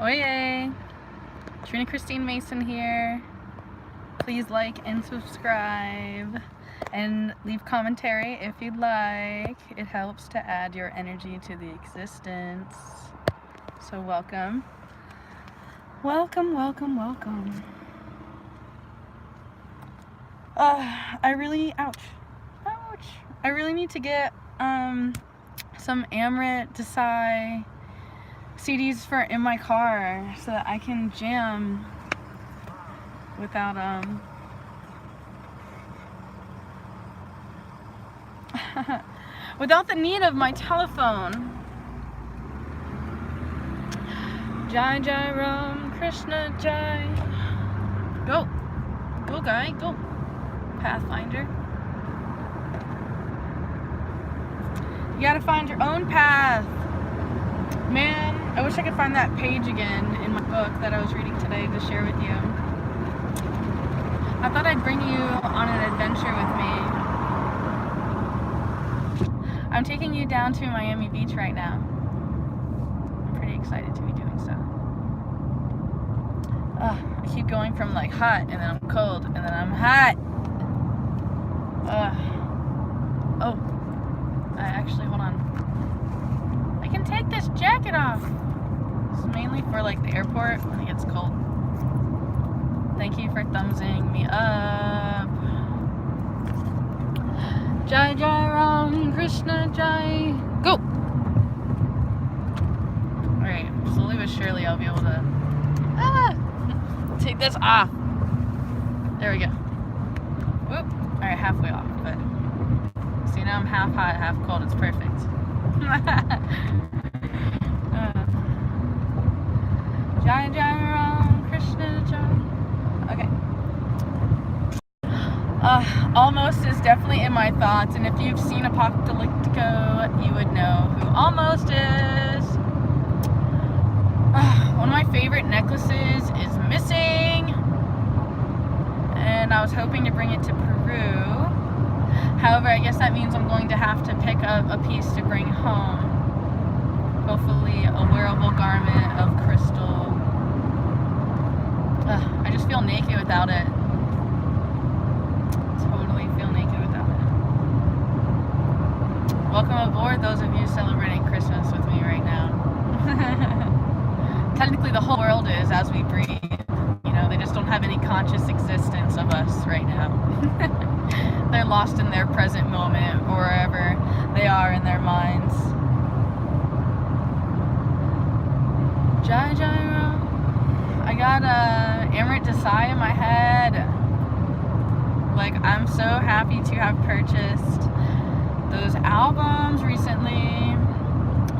Oye! Trina Christine Mason here. Please like and subscribe and leave commentary if you'd like. It helps to add your energy to the existence. So welcome. Welcome, welcome, welcome. I really need to get some Amrit Desai CDs for in my car so that I can jam without without the need of my telephone. Jai Jai Ram Krishna Jai. Go guy, go. Pathfinder. You gotta find your own path. Man, I wish I could find that page again in my book that I was reading today to share with you. I thought I'd bring you on an adventure with me. I'm taking you down to Miami Beach right now. I'm pretty excited to be doing so. I keep going from like hot, and then I'm cold, and then I'm hot. Hold on. I can take this jacket off. It's mainly for like the airport when it gets cold. Thank you for thumbsing me up. Jai Jai Ram Krishna Jai. Go! Alright, slowly but surely I'll be able to take this off. There we go. Whoop. Alright, halfway off, but see, now I'm half hot, half cold. It's perfect. Jai Jai Ram Krishna Jai. Okay. Almost is definitely in my thoughts, and if you've seen Apocalyptico, you would know who Almost is. One of my favorite necklaces is missing, and I was hoping to bring it to Peru. However, I guess that means I'm going to have to pick up a piece to bring home. Hopefully a wearable garment of crystal. I just feel naked without it. Totally feel naked without it. Welcome aboard, those of you celebrating Christmas with me right now. Technically the whole world is as we breathe. You know, they just don't have any conscious existence of us right now. They're lost in their present moment or wherever they are in their minds. Jai Jai Ram. I got Amrit Desai in my head. Like, I'm so happy to have purchased those albums recently.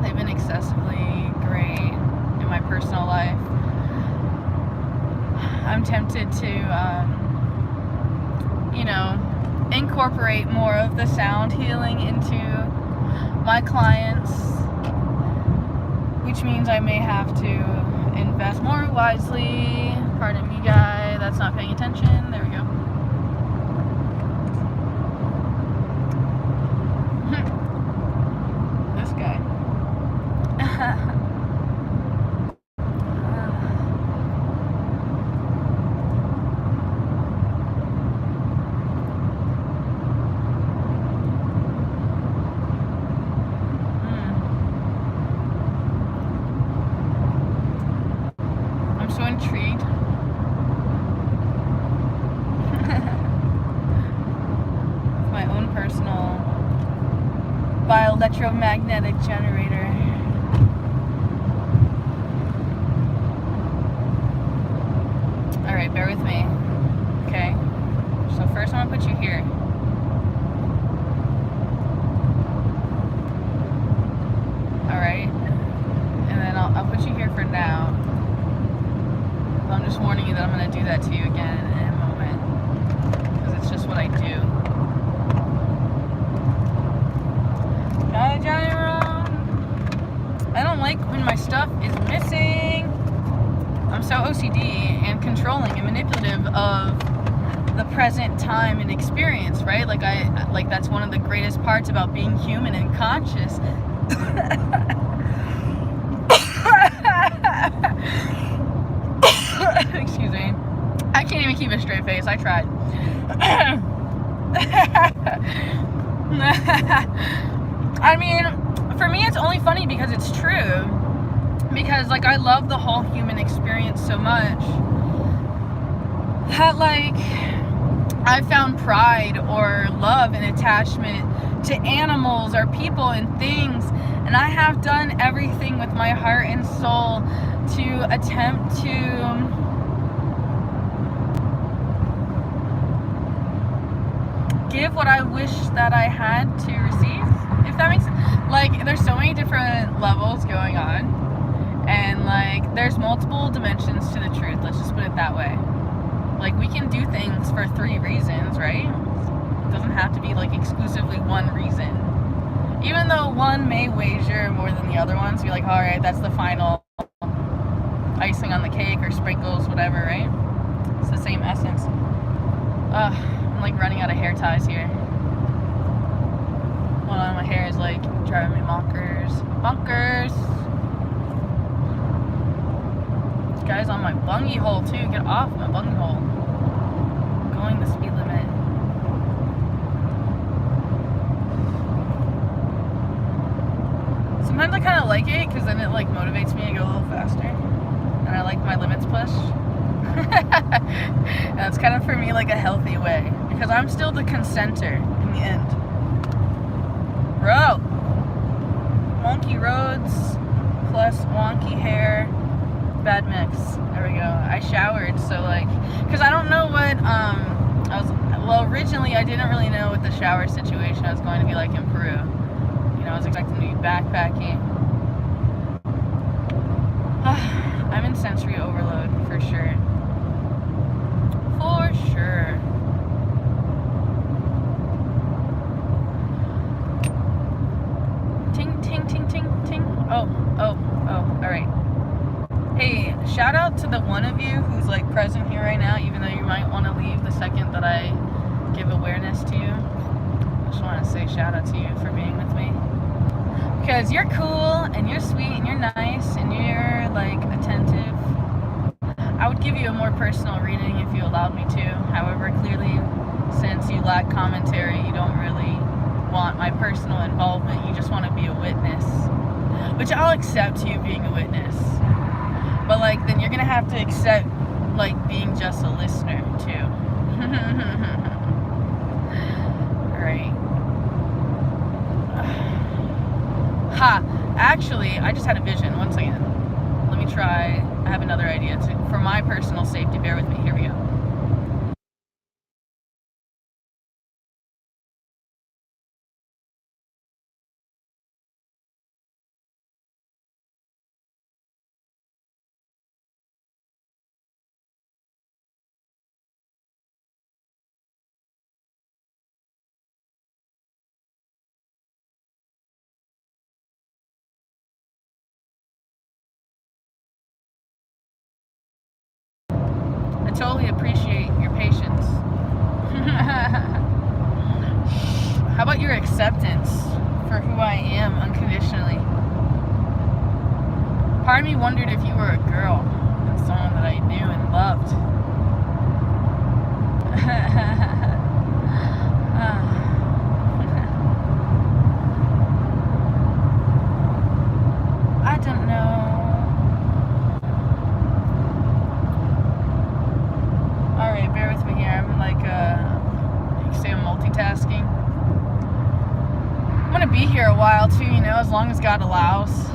They've been excessively great in my personal life. I'm tempted to, you know, incorporate more of the sound healing into my clients, which means I may have to invest more wisely. Pardon me, guy, that's not paying attention. There we go. This guy. So intrigued. My own personal bioelectromagnetic generator. Alright, bear with me. Okay. So first I'm gonna put you here. Alright. And then I'll put you here for now. I'm just warning you that I'm going to do that to you again in a moment, because it's just what I do. Jai Jai Ram. I don't like when my stuff is missing. I'm so OCD and controlling and manipulative of the present time and experience, right? Like that's one of the greatest parts about being human and conscious. I can't even keep a straight face. I tried. I mean, for me, it's only funny because it's true. Because, like, I love the whole human experience so much that, like, I found pride or love and attachment to animals or people and things, and I have done everything with my heart and soul to attempt to give what I wish that I had to receive, if that makes sense. Like, there's so many different levels going on, and like there's multiple dimensions to the truth, let's just put it that way. Like, we can do things for 3 reasons, right? It doesn't have to be like exclusively one reason, even though one may wager more than the other ones. Be like, all right, that's the final icing on the cake or sprinkles, whatever, right? It's the same essence. I'm like running out of hair ties here. Hold on, my hair is like driving me bonkers. This guy's on my bungy hole too. Get off my bungy hole. I'm going the speed limit. Sometimes I kind of like it because then it like motivates me to go a little faster, and I like my limits pushed. And it's kind of for me like a healthy way, because I'm still the consenter in the end. Bro, wonky roads plus wonky hair, bad mix. There we go. I showered, so like, because I don't know what originally I didn't really know what the shower situation was going to be like in Peru. You know, I was expecting to be backpacking. I'm in sensory overload for sure. For sure. Ting, ting, ting, ting, ting. Oh, alright. Hey, shout out to the one of you who's like present here right now, even though you might want to leave the second that I give awareness to you. I just want to say shout out to you for being with me. Because you're cool, and you're sweet, and you're nice, and you're like attentive. I would give you a more personal reading if you allowed me to. However, clearly, since you lack commentary, you don't really want my personal involvement. You just want to be a witness. Which I'll accept you being a witness. But like, then you're going to have to accept like being just a listener too. Right. Ha! Actually, I just had a vision. One second. Let me try. I have another idea for my personal safety. Bear with me. Here we go. I totally appreciate your patience. How about your acceptance for who I am unconditionally? Part of me wondered if you were a girl and someone that I knew and loved. I don't know. Alright, bear with me here. I'm like, you can say I'm multitasking. I'm gonna be here a while too, you know, as long as God allows.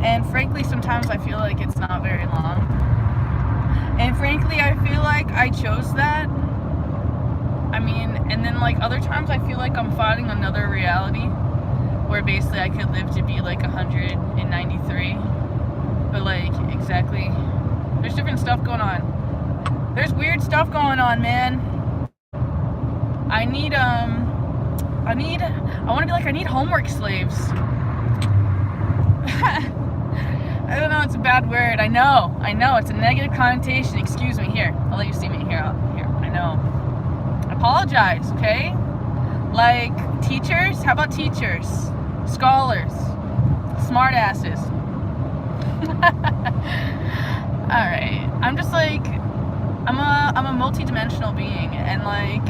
And frankly, sometimes I feel like it's not very long. And frankly, I feel like I chose that. I mean, and then like other times I feel like I'm fighting another reality where basically I could live to be like 193. But like, exactly, there's different stuff going on. There's weird stuff going on, man. I want to be like, I need homework slaves. I don't know, it's a bad word. I know, it's a negative connotation. Excuse me, here. I'll let you see me here. Here, I know. I apologize, okay? Like, teachers? How about teachers? Scholars? Smartasses? Alright, I'm just like, I'm a multi-dimensional being, and like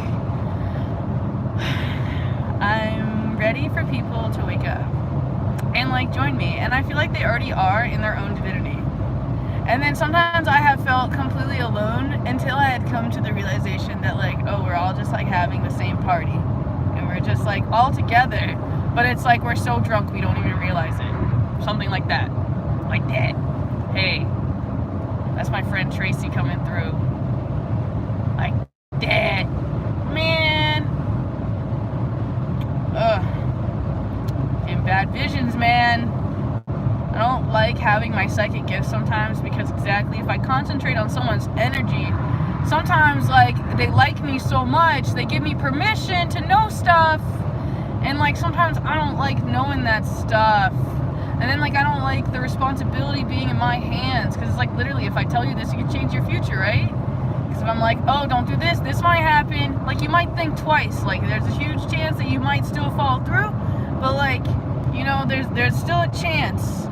I'm ready for people to wake up and like join me, and I feel like they already are in their own divinity. And then sometimes I have felt completely alone until I had come to the realization that like, oh, we're all just like having the same party and we're just like all together, but it's like we're so drunk we don't even realize it. Something like that. Like that. Hey, that's my friend Tracy coming through. Like that. Man. Ugh. And bad visions, man. I don't like having my psychic gifts sometimes because exactly if I concentrate on someone's energy, sometimes like they like me so much, they give me permission to know stuff, and like sometimes I don't like knowing that stuff, and then like I don't like the responsibility being in my hands, because it's like literally if I tell you this, you can change your future, right? Because if I'm like, oh, don't do this, this might happen, like you might think twice, like there's a huge chance that you might still fall through, but like, you know, there's still a chance.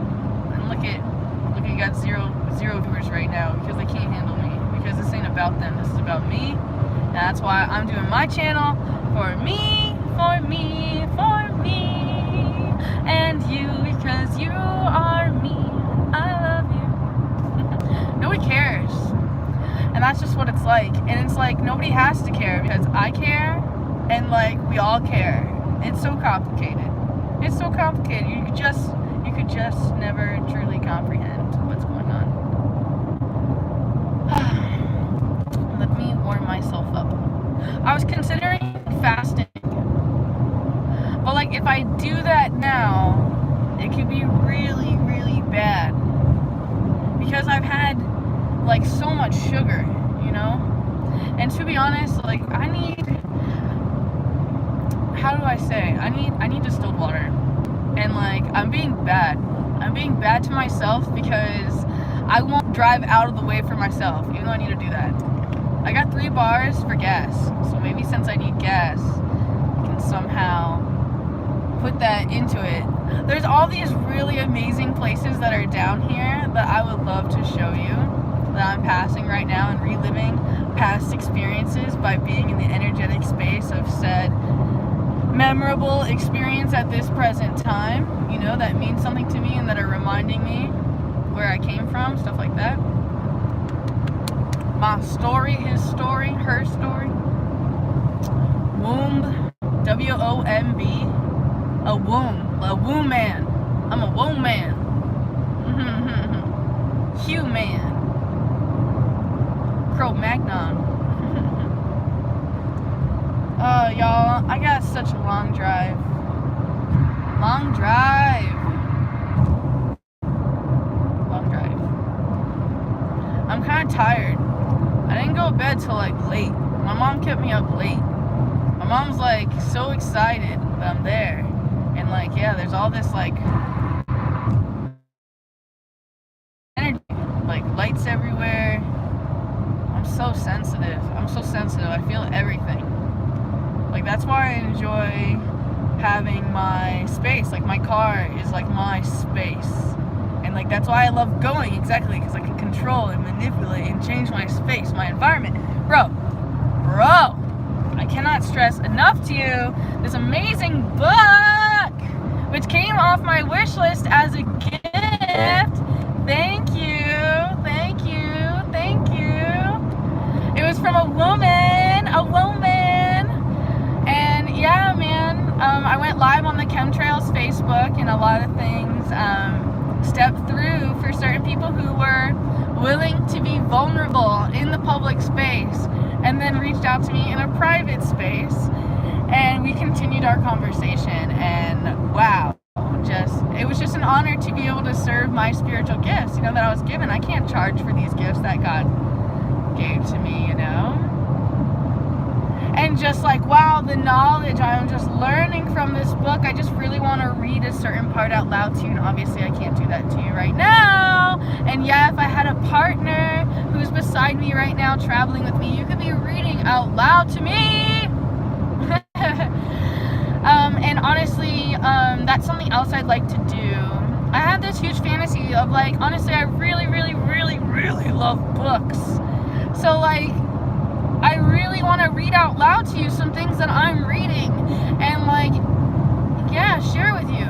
Look at you got zero viewers right now because they can't handle me, because this ain't about them, this is about me. And that's why I'm doing my channel for me, for me, for me, and you, because you are me. I love you. Nobody cares, and that's just what it's like. And it's like nobody has to care because I care, and like we all care. It's so complicated. It's so complicated. You could just never truly comprehend what's going on. Let me warm myself up. I was considering fasting, but like if I do that now, it could be really, really bad because I've had like so much sugar, you know? And to be honest, like I need, how do I say? I need distilled water. And like I'm being bad to myself because I won't drive out of the way for myself, even though I need to do that. I got 3 bars for gas, so maybe since I need gas, I can somehow put that into it. There's all these really amazing places that are down here that I would love to show you, that I'm passing right now and reliving past experiences by being in the energetic space of said memorable experience at this present time, you know, that means something to me and that are reminding me where I came from, stuff like that. My story, his story, her story. Womb, W-O-M-B, a womb man. I'm a womb man. Human. Cro-Magnon. Y'all, I got such a long drive. Long drive. I'm kind of tired. I didn't go to bed till like late. My mom kept me up late. My mom's like so excited that I'm there. And like, yeah, there's all this like energy, like lights everywhere. I'm so sensitive. I feel everything. Like that's why I enjoy having my space. Like my car is like my space. And like that's why I love going, exactly, because I can control and manipulate and change my space, my environment. Bro, I cannot stress enough to you this amazing book, which came off my wish list as a gift. Thank you. It was from a woman. And yeah, man, I went live on the Chemtrails Facebook, and a lot of things stepped through for certain people who were willing to be vulnerable in the public space, and then reached out to me in a private space, and we continued our conversation. And wow, it was just an honor to be able to serve my spiritual gifts, you know, that I was given. I can't charge for these gifts that God gave to me, you know. And just like, wow, the knowledge I'm just learning from this book. I just really want to read a certain part out loud to you, and obviously I can't do that to you right now. And yeah, if I had a partner who's beside me right now traveling with me, you could be reading out loud to me. And honestly, that's something else I'd like to do. I have this huge fantasy of like, honestly, I really love books. So like, I really want to read out loud to you some things that I'm reading, and like, yeah, share with you.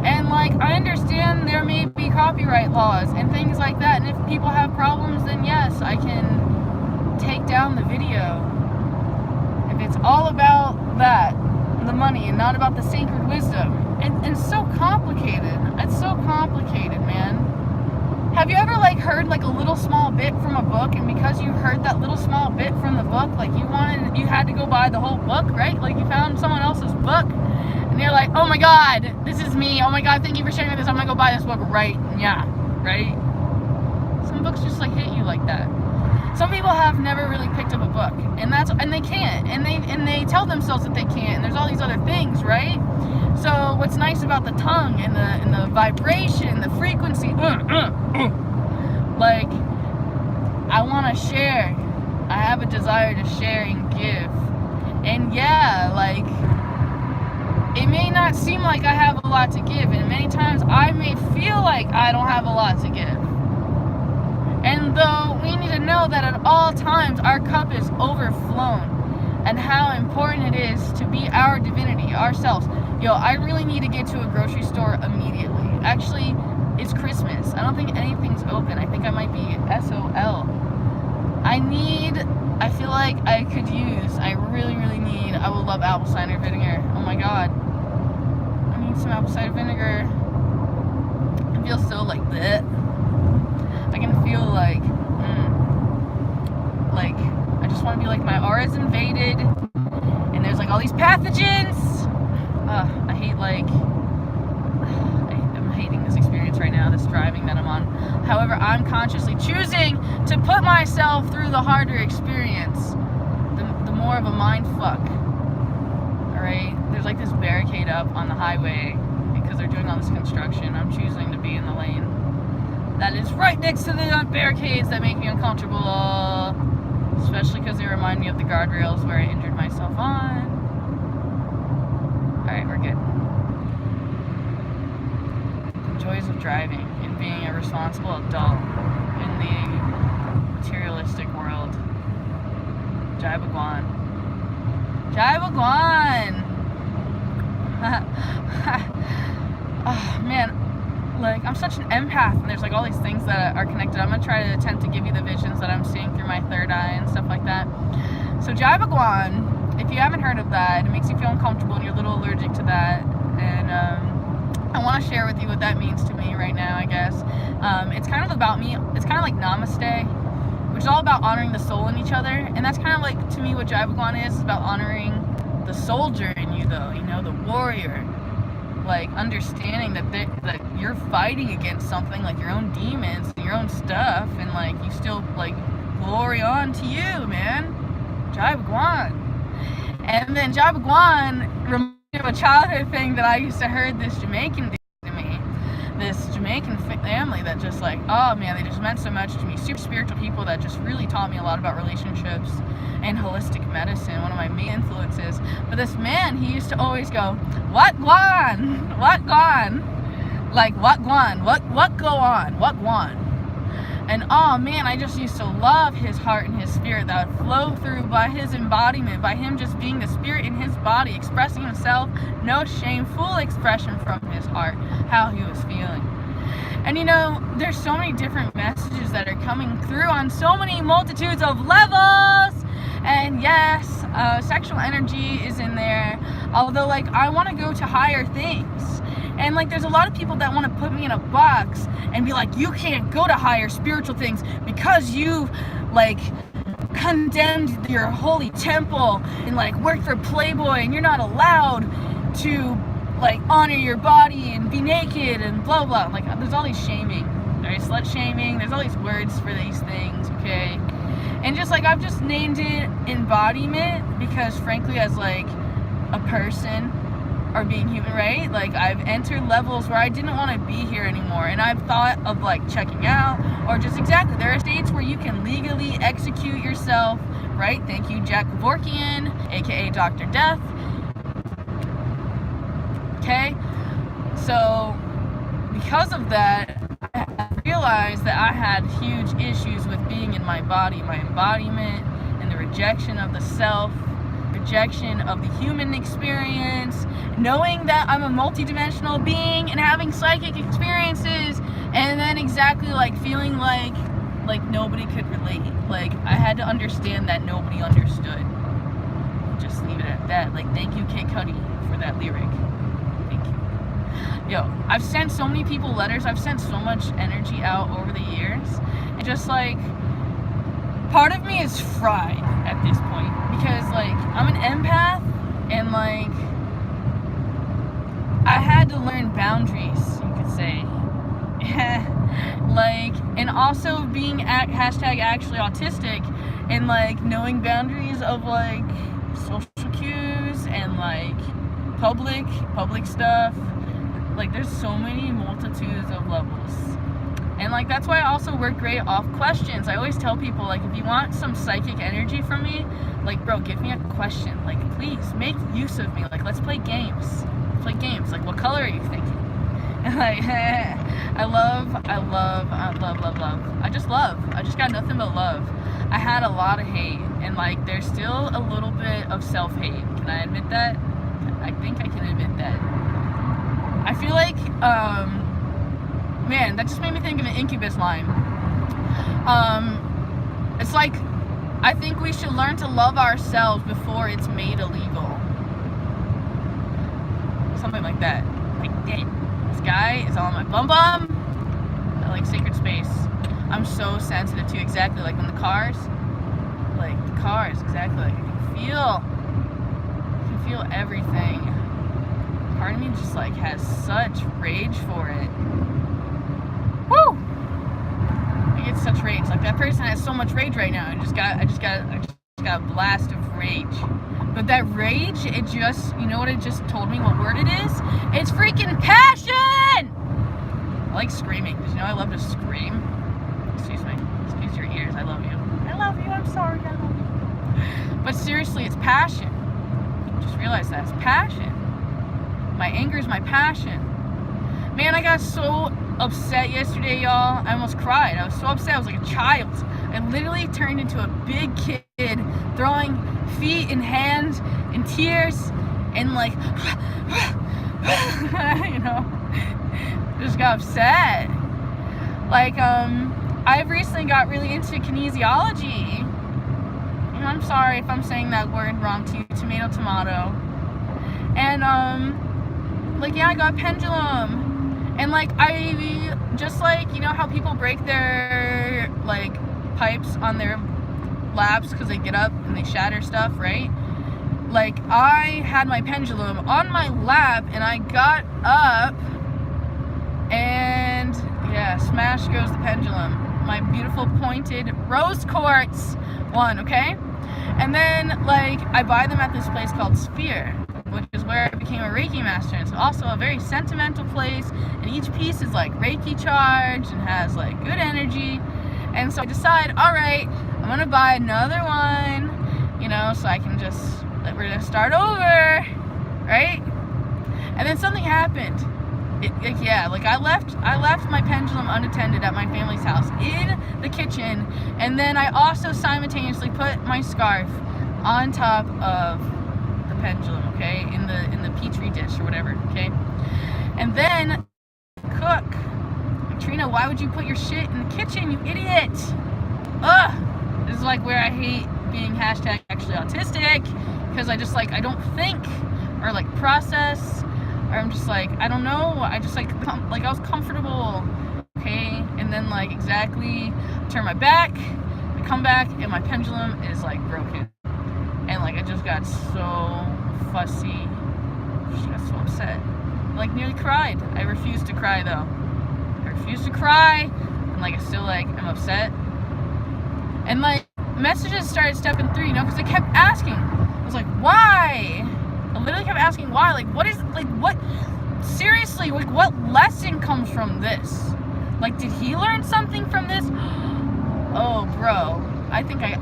And like, I understand there may be copyright laws and things like that, and if people have problems, then yes, I can take down the video. If it's all about that, the money, and not about the sacred wisdom. And it's so complicated. It's so complicated, man. Have you ever like heard like a little small bit from a book, and because you heard that little small bit from the book, like you had to go buy the whole book, right? Like you found someone else's book, and you're like, oh my god, this is me. Oh my god, thank you for sharing this. I'm gonna go buy this book right now, right? Some books just like hit you like that. Some people have never really picked up a book, and they can't, and they tell themselves that they can't, and there's all these other things, right? So what's nice about the tongue and the vibration, the frequency, like, I want to share. I have a desire to share and give. And yeah, like, it may not seem like I have a lot to give, and many times I may feel like I don't have a lot to give. And though we need to know that at all times our cup is overflown, and how important it is to be our divinity, ourselves. Yo, I really need to get to a grocery store immediately. Actually, it's Christmas. I don't think anything's open. I think I might be SOL. I feel like I could use, I really, really need, I would love apple cider vinegar. Oh my god. I need some apple cider vinegar. I feel so like that. I can feel like, I just want to be like, my aura's invaded, and there's like all these pathogens. I hate I'm hating this experience right now, this driving that I'm on. However, I'm consciously choosing to put myself through the harder experience, the more of a mind fuck. Alright, there's like this barricade up on the highway because they're doing all this construction. I'm choosing to be in the lane that is right next to the barricades that make me uncomfortable, especially because they remind me of the guardrails where I injured myself on. Alright, we're good. The joys of driving and being a responsible adult in the materialistic world. Jai Bhagwan. Jai Bhagwan! Oh, man. Like, I'm such an empath, and there's like all these things that are connected. I'm gonna try to attempt to give you the visions that I'm seeing through my third eye and stuff like that. So Jai Bhagwan, if you haven't heard of that, it makes you feel uncomfortable and you're a little allergic to that, and I want to share with you what that means to me right now, I guess. It's kind of about me, it's kind of like Namaste, which is all about honoring the soul in each other, and that's kind of like, to me, what Jai Bhagwan is about honoring the soldier in you, though, you know, the warrior. Like, understanding that you're fighting against something, like your own demons and your own stuff, and like, you still, like, glory on to you, man. Jai Bhagwan. And then Jai Bhagwan reminds me of a childhood thing that I used to heard this Jamaican do to me. This Jamaican family that just like, oh man, they just meant so much to me. Super spiritual people that just really taught me a lot about relationships and holistic medicine, one of my main influences. But this man, he used to always go, what guan? What guan? Like, what guan? What go on? What guan? And oh man, I just used to love his heart and his spirit that would flow through by his embodiment, by him just being the spirit in his body, expressing himself, no shame, full expression from his heart, how he was feeling. And you know, there's so many different messages that are coming through on so many multitudes of levels. And yes, sexual energy is in there, although like I want to go to higher things. And like there's a lot of people that want to put me in a box and be like, you can't go to higher spiritual things because you've like condemned your holy temple and like worked for Playboy, and you're not allowed to like honor your body and be naked and blah blah. Like there's all these shaming, right? Slut shaming, there's all these words for these things, okay? And just like I've just named it embodiment because frankly, as like a person or being human, right? Like I've entered levels where I didn't want to be here anymore, and I've thought of like checking out, or just exactly, there are states where you can legally execute yourself, right? Thank you, Jack Kevorkian, aka Dr. Death. Okay, so because of that, I realized that I had huge issues with being feeling in my body, my embodiment, and the rejection of the self, rejection of the human experience, knowing that I'm a multidimensional being and having psychic experiences, and then exactly like feeling like nobody could relate. Like I had to understand that nobody understood. Just leave it at that. Like, thank you, Kid Cudi, for that lyric. Thank you. Yo, I've sent so many people letters. I've sent so much energy out over the years, and just like part of me is fried at this point because like I'm an empath, and like I had to learn boundaries, you could say. Like, and also being hashtag actually autistic, and like knowing boundaries of like social cues and like public stuff. Like there's so many multitudes of levels, and like that's why I also work great off questions. I always tell people, like, if you want some psychic energy from me, like, bro, give me a question. Like, please make use of me. Like, let's play games. Like, what color are you thinking? And like I love. I just got nothing but love. I had a lot of hate, and like there's still a little bit of self-hate. Can I admit that? I think I can admit that. I feel like man, that just made me think of an Incubus line. It's like, I think we should learn to love ourselves before it's made illegal. Something like that. Like, damn, this guy is on my bum bum. I like sacred space. I'm so sensitive to exactly like when the cars, exactly, like I can feel everything. Part of me just like has such rage for it. Woo! I get such rage. Like that person has so much rage right now. I just got a blast of rage. But that rage, it just, you know what it just told me? What word it is? It's freaking passion! I like screaming, because you know I love to scream. Excuse me. Excuse your ears. I love you. I love you. I'm sorry. I love you. But seriously, it's passion. Just realize that. It's passion. My anger is my passion. Man, I got so upset yesterday, y'all. I almost cried. I was so upset. I was like a child. I literally turned into a big kid, throwing feet and hands in tears, and like, you know, just got upset. Like, I've recently got really into kinesiology. You know, I'm sorry if I'm saying that word wrong to you, tomato. And, like, yeah, I got pendulum. And, like, I just, like, you know how people break their, like, pipes on their laps because they get up and they shatter stuff, right? Like, I had my pendulum on my lap, and I got up, and, yeah, smash goes the pendulum. My beautiful pointed rose quartz one, okay? And then, like, I buy them at this place called Sphere, which is where I became a Reiki master. It's also a very sentimental place, and each piece is like Reiki charged and has like good energy. And so I decide, all right, I'm gonna buy another one, you know, so I can just, like, we're gonna start over, right? And then something happened. I left my pendulum unattended at my family's house in the kitchen, and then I also simultaneously put my scarf on top of the pendulum, okay, in the petri dish or whatever, okay. And then cook. Trina, why would you put your shit in the kitchen, you idiot? Ugh. This is like where I hate being hashtag actually autistic, because I just, like, I don't think or like process, or I'm just like, I don't know, I just like I was comfortable, okay, and then like exactly turn my back, I come back, and my pendulum is like broken, and like I just got so fussy, just got so upset, like nearly cried. I refused to cry though. I refused to cry, and like I still like I'm upset, and like messages started stepping through, you know, because I kept asking. I was like, why? I literally kept asking why. Like, what is, like, what? Seriously, like, what lesson comes from this? Like, did he learn something from this? Oh, bro. I think I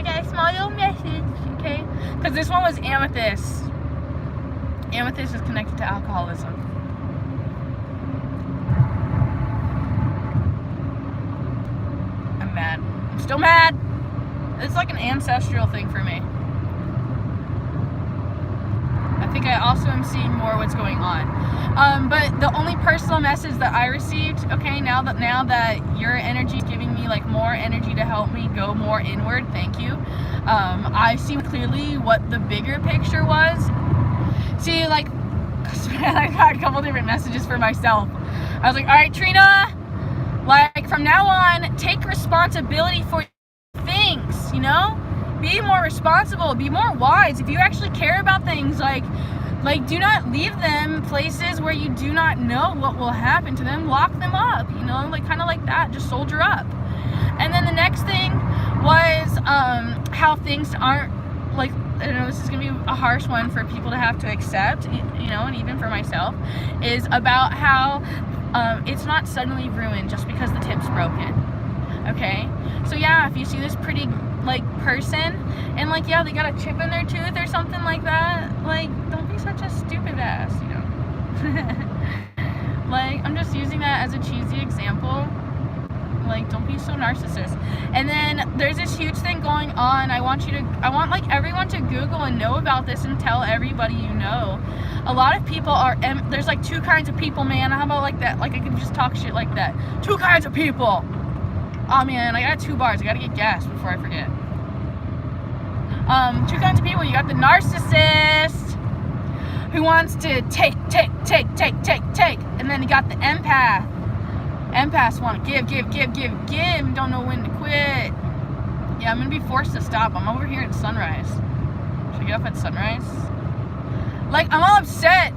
got a small little message, okay? Because this one was amethyst. Amethyst is connected to alcoholism. mad. I'm still mad. It's like an ancestral thing for me. I think I also am seeing more what's going on. But the only personal message that I received, okay, now that your energy is giving me like more energy to help me go more inward, thank you. I see clearly what the bigger picture was. See, like, I got a couple different messages for myself. I was like, all right, Trina, like from now on, take responsibility for things, you know? Be more responsible, be more wise. If you actually care about things, like do not leave them places where you do not know what will happen to them. Lock them up, you know, like kind of like that. Just soldier up. And then the next thing was how things aren't, like, I know this is gonna be a harsh one for people to have to accept, you know, and even for myself, is about how it's not suddenly ruined just because the tip's broken. Okay, so yeah, if you see this pretty like person and like, yeah, they got a chip in their tooth or something like that, like, don't be such a stupid ass, you know. Like, I'm just using that as a cheesy example. Like, don't be so narcissist. And then there's this huge thing going on. I want like everyone to Google and know about this and tell everybody you know. A lot of people are, there's like two kinds of people, man. How about like that? Like, I can just talk shit like that. Two kinds of people. Oh man, I got 2 bars. I gotta get gas before I forget. Two kinds of people. You got the narcissist who wants to take, and then you got the empath. Empaths want to give, and don't know when to quit. Yeah, I'm gonna be forced to stop. I'm over here at sunrise. Should I get up at sunrise? Like, I'm all upset.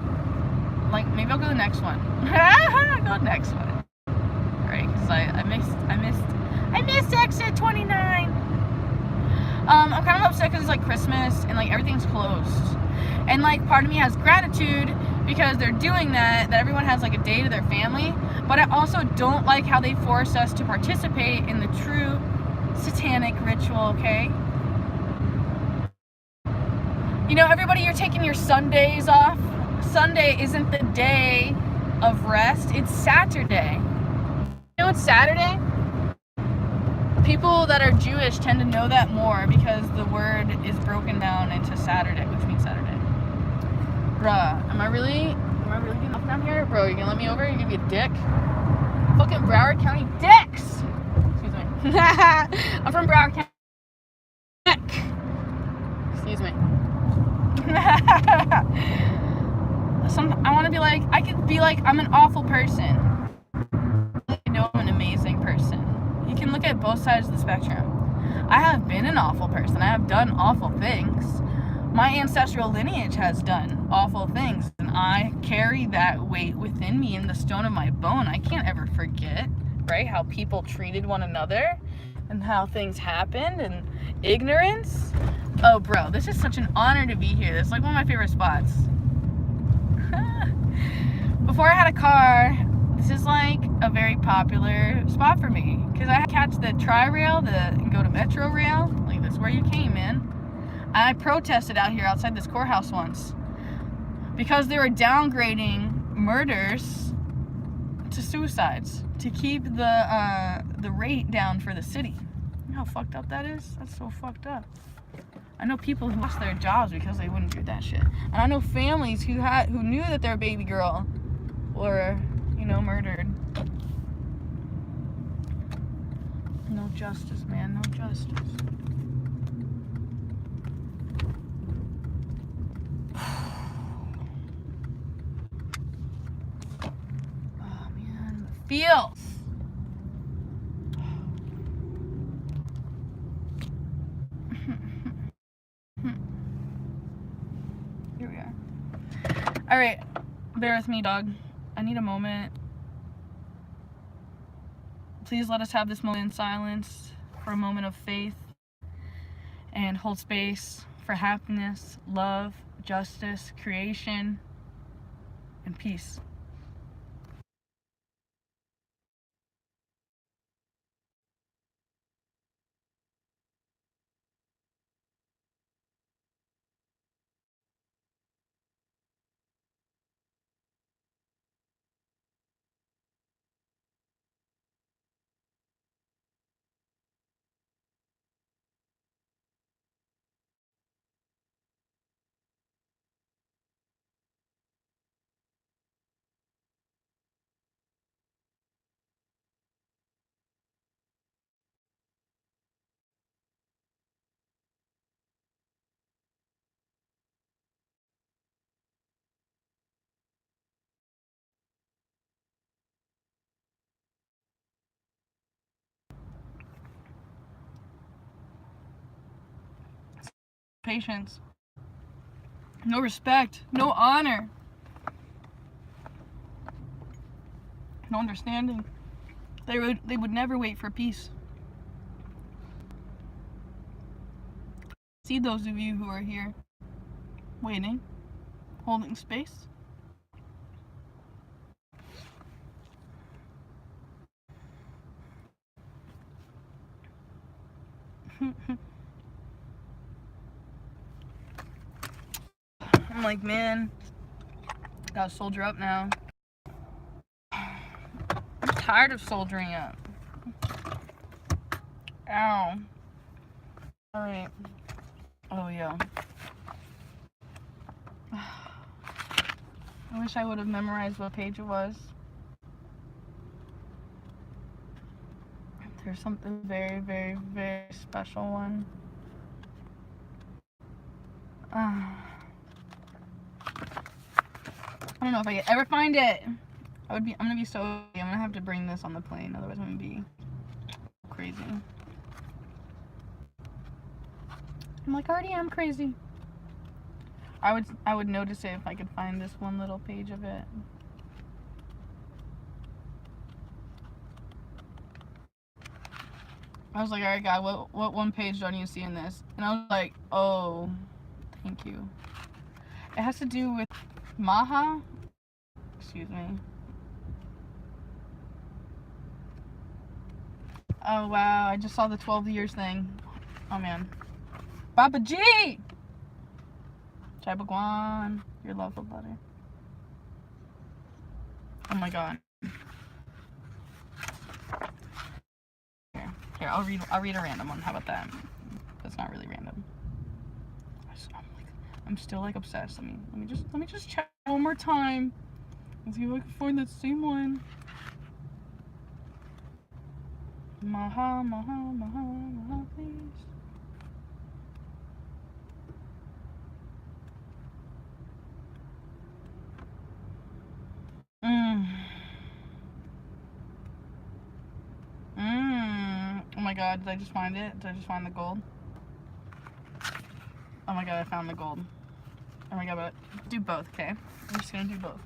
Like, maybe I'll go to the next one. I'll go to the next one. Right? Because I missed exit 29. I'm kind of upset because it's like Christmas and like everything's closed. And like part of me has gratitude because they're doing that everyone has like a day to their family. But I also don't like how they force us to participate in the true satanic ritual, okay? You know, everybody, you're taking your Sundays off. Sunday isn't the day of rest, it's Saturday. You know what's Saturday? People that are Jewish tend to know that more because the word is broken down into Saturday, which means Saturday. Bruh, am I really getting off down here? Bro, you gonna let me over? You gonna be a dick? Fucking Broward County dicks! Excuse me. I'm from Broward County. Dick! Excuse me. I want to be like, I could be like, I'm an awful person. I know I'm an amazing person. You can look at both sides of the spectrum. I have been an awful person. I have done awful things. My ancestral lineage has done awful things, and I carry that weight within me in the stone of my bone. I can't ever forget, right, how people treated one another and how things happened and ignorance. Oh, bro, this is such an honor to be here. This is like one of my favorite spots. Before I had a car, this is like a very popular spot for me because I catch the Tri-Rail and go to Metro Rail. Like, that's where you came, man. I protested out here outside this courthouse once because they were downgrading murders to suicides to keep the rate down for the city. You know how fucked up that is? That's so fucked up. I know people who lost their jobs because they wouldn't do that shit. And I know families who knew that their baby girl were, you know, murdered. No justice, man. No justice. Oh, man. The feels. Here we are. Alright. Bear with me, dog. I need a moment. Please let us have this moment in silence for a moment of faith and hold space for happiness, love, justice, creation, and peace. patience, no respect, no honor, no understanding. They would never wait for peace. See those of you who are here, waiting, holding space. I'm like, man, gotta soldier up now. I'm tired of soldiering up. Ow. Alright. Oh, yeah. I wish I would have memorized what page it was. There's something very, very, very special one. I don't know if I could ever find it. I'm gonna be so, I'm gonna have to bring this on the plane, otherwise I'm gonna be crazy. I'm like, I already am crazy. I would notice it if I could find this one little page of it. I was like, alright God, what one page do I need to see in this? And I was like, oh, thank you. It has to do with Maha. Excuse me. Oh wow, I just saw the 12 years thing. Oh man. Baba G! Jai Bhagwan, your love letter. Oh my God. Here, I'll read a random one. How about that? That's not really random. I'm still like obsessed. Let me just check one more time. Let's see if I can find that same one. Maha, Maha, Maha, Maha, please. Oh my God, did I just find it? Did I just find the gold? Oh my God, I found the gold. Oh my God, but do both, okay? I'm just gonna do both.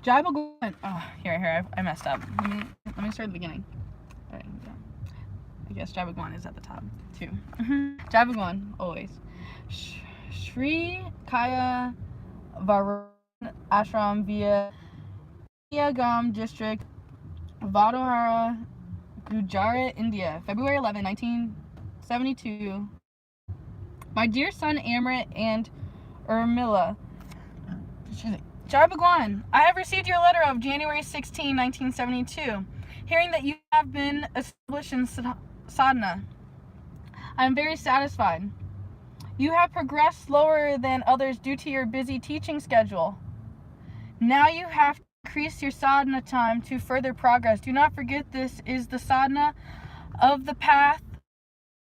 Jai Bhagwan. Oh, here, I messed up. Let me start at the beginning. Alright, yeah. I guess Jai Bhagwan is at the top, too. Jai Bhagwan, always. Sri Kaya Varun Ashram via Gam District, Vadodara, Gujarat, India, February 11, 1972. My dear son Amrit and Urmila. Jai Bhagwan, I have received your letter of January 16, 1972, hearing that you have been established in sadhana. I am very satisfied. You have progressed slower than others due to your busy teaching schedule. Now you have to increase your sadhana time to further progress. Do not forget this is the sadhana of the path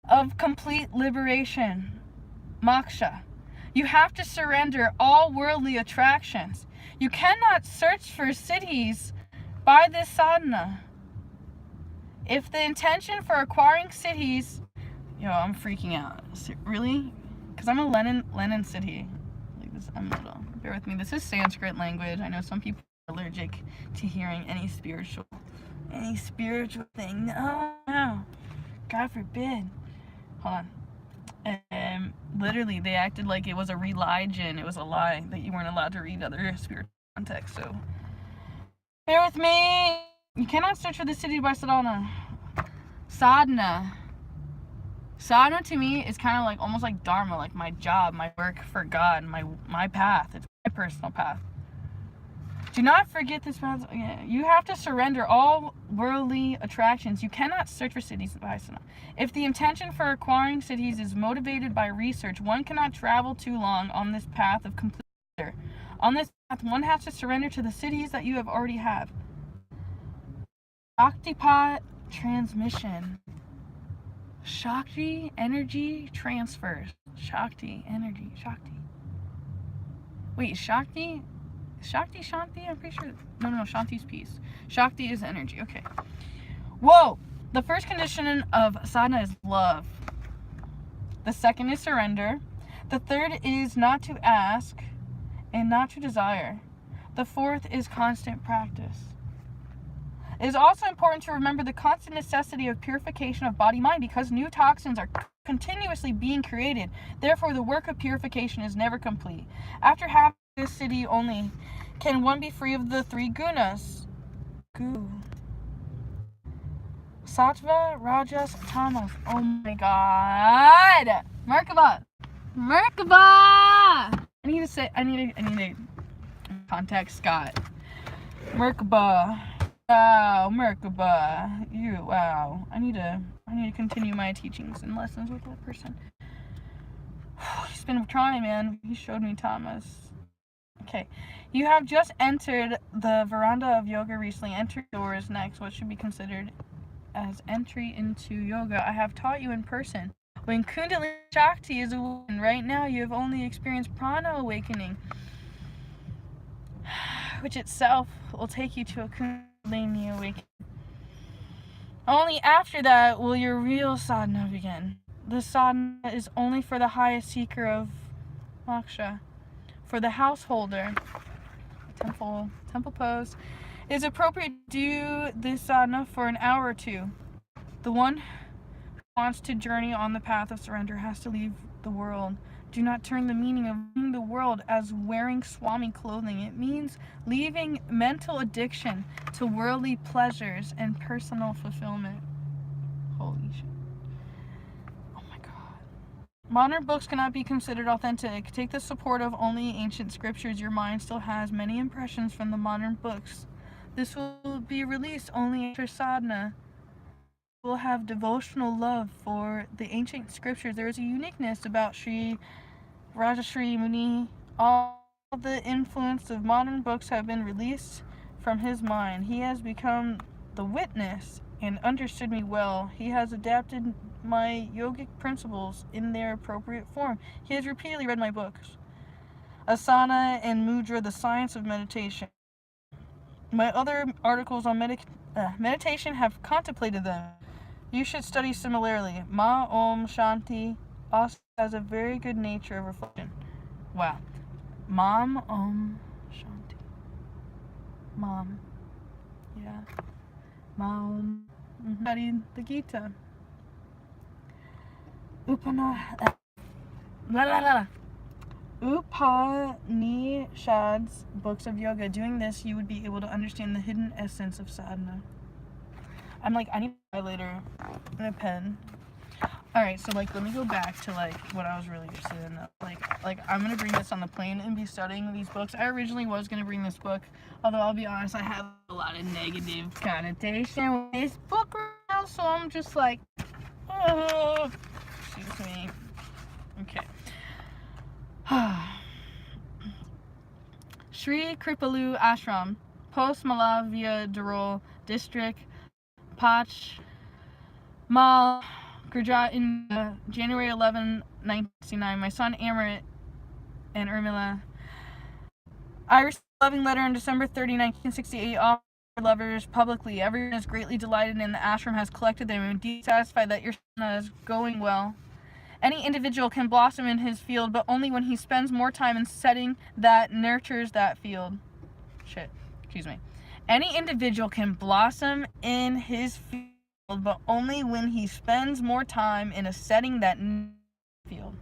of complete liberation, moksha. You have to surrender all worldly attractions. You cannot search for siddhis by this sadhana. If the intention for acquiring siddhis, I'm freaking out. Really? Because I'm a Lenin siddhi. Like this, bear with me. This is Sanskrit language. I know some people are allergic to hearing any spiritual thing. No. God forbid. Hold on. Literally, they acted like it was a religion. It was a lie that you weren't allowed to read other spiritual context. So, bear with me. You cannot search for the city by sadhana. Sadhana to me is kind of like almost like dharma, like my job, my work for God, my path. It's my personal path. Do not forget this path. You have to surrender all worldly attractions. You cannot search for siddhis by sadhana. If the intention for acquiring siddhis is motivated by research, one cannot travel too long on this path of complete surrender. On this path, one has to surrender to the siddhis that you have already have. Shaktipat transmission. Shakti energy transfers. Shakti energy. Shakti. Wait, Shakti? Shakti, Shanti? I'm pretty sure. No, Shanti's peace. Shakti is energy. Okay. Whoa! The first condition of sadhana is love. The second is surrender. The third is not to ask and not to desire. The fourth is constant practice. It is also important to remember the constant necessity of purification of body-mind because new toxins are continuously being created. Therefore, the work of purification is never complete. After having this city only, can one be free of the three gunas? Sattva, Rajas, Tamas. Oh my god! Merkaba! I need to contact Scott. Merkaba. Wow, Merkaba. Wow. I need to continue my teachings and lessons with that person. He's been trying, man. He showed me Thomas. Okay. You have just entered the veranda of yoga recently. Enter doors next. What should be considered as entry into yoga? I have taught you in person. When Kundalini Shakti is awakened, right now you have only experienced prana awakening, which itself will take you to a Kundalini awakening. Only after that will your real sadhana begin. The sadhana is only for the highest seeker of moksha. For the householder, temple pose, it is appropriate to do this sadhana for an hour or two. The one who wants to journey on the path of surrender has to leave the world. Do not turn the meaning of leaving the world as wearing Swami clothing. It means leaving mental addiction to worldly pleasures and personal fulfillment. Holy shit. Oh my god. Modern books cannot be considered authentic. Take the support of only ancient scriptures. Your mind still has many impressions from the modern books. This will be released only after sadhana. Will have devotional love for the ancient scriptures. There is a uniqueness about Sri Rajashri Muni. All the influence of modern books have been released from his mind. He has become the witness and understood me well. He has adapted my yogic principles in their appropriate form. He has repeatedly read my books, Asana and Mudra, The Science of Meditation. My other articles on meditation have contemplated them. You should study similarly. Ma Om Shanti also has a very good nature of reflection. Wow. Mom Om Shanti. Mom. Yeah. Mom. Studied the Gita. Upanishads, books of yoga. Doing this, you would be able to understand the hidden essence of sadhana. I'm like, I need a highlighter and a pen. Alright, so like, let me go back to like what I was really interested in. Like I'm gonna bring this on the plane and be studying these books. I originally was gonna bring this book, although I'll be honest, I have a lot of negative connotation with this book right now, so I'm just like, oh, excuse me. Okay. Sri Kripalu Ashram, Post Malavia Durol District, Pach Mal, Gujarat, in January 11, 1969. My son Amrit and Urmila. I received a loving letter on December 30, 1968, offering lovers publicly. Everyone is greatly delighted and the ashram has collected them and deeply satisfied that your son is going well. Any individual can blossom in his field, but only when he spends more time in setting that nurtures that field. Any individual can blossom in his field, but only when he spends more time in a setting that field.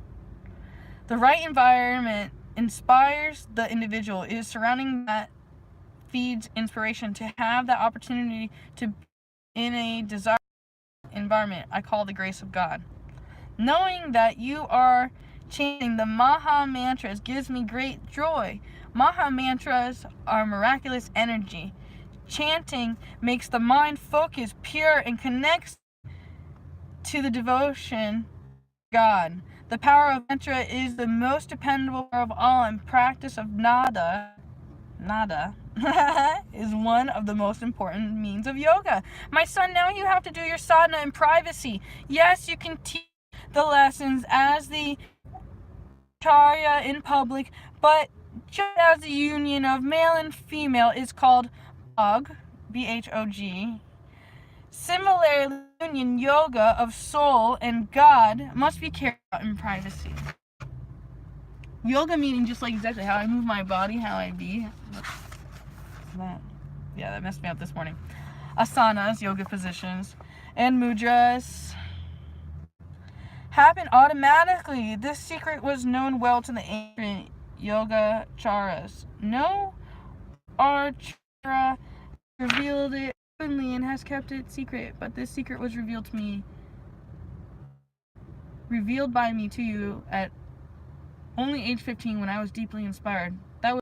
The right environment inspires the individual. It is surrounding that feeds inspiration. To have that opportunity to be in a desired environment, I call the grace of God. Knowing that you are chanting the Maha Mantras gives me great joy. Maha Mantras are miraculous energy. Chanting makes the mind focus, pure, and connects to the devotion to God. The power of mantra is the most dependable of all, and practice of nada is one of the most important means of yoga. My son, now you have to do your sadhana in privacy. Yes, you can teach the lessons as the charya in public, but just as the union of male and female is called Bhog, B-H-O-G. Similarly, union yoga of soul and God must be carried out in privacy. Yoga meaning just like exactly how I move my body, how I be. That. Yeah, that messed me up this morning. Asanas, yoga positions, and mudras happen automatically. This secret was known well to the ancient Yogacaras. No Archara revealed it openly and has kept it secret, but this secret was revealed by me to you at only age 15 when I was deeply inspired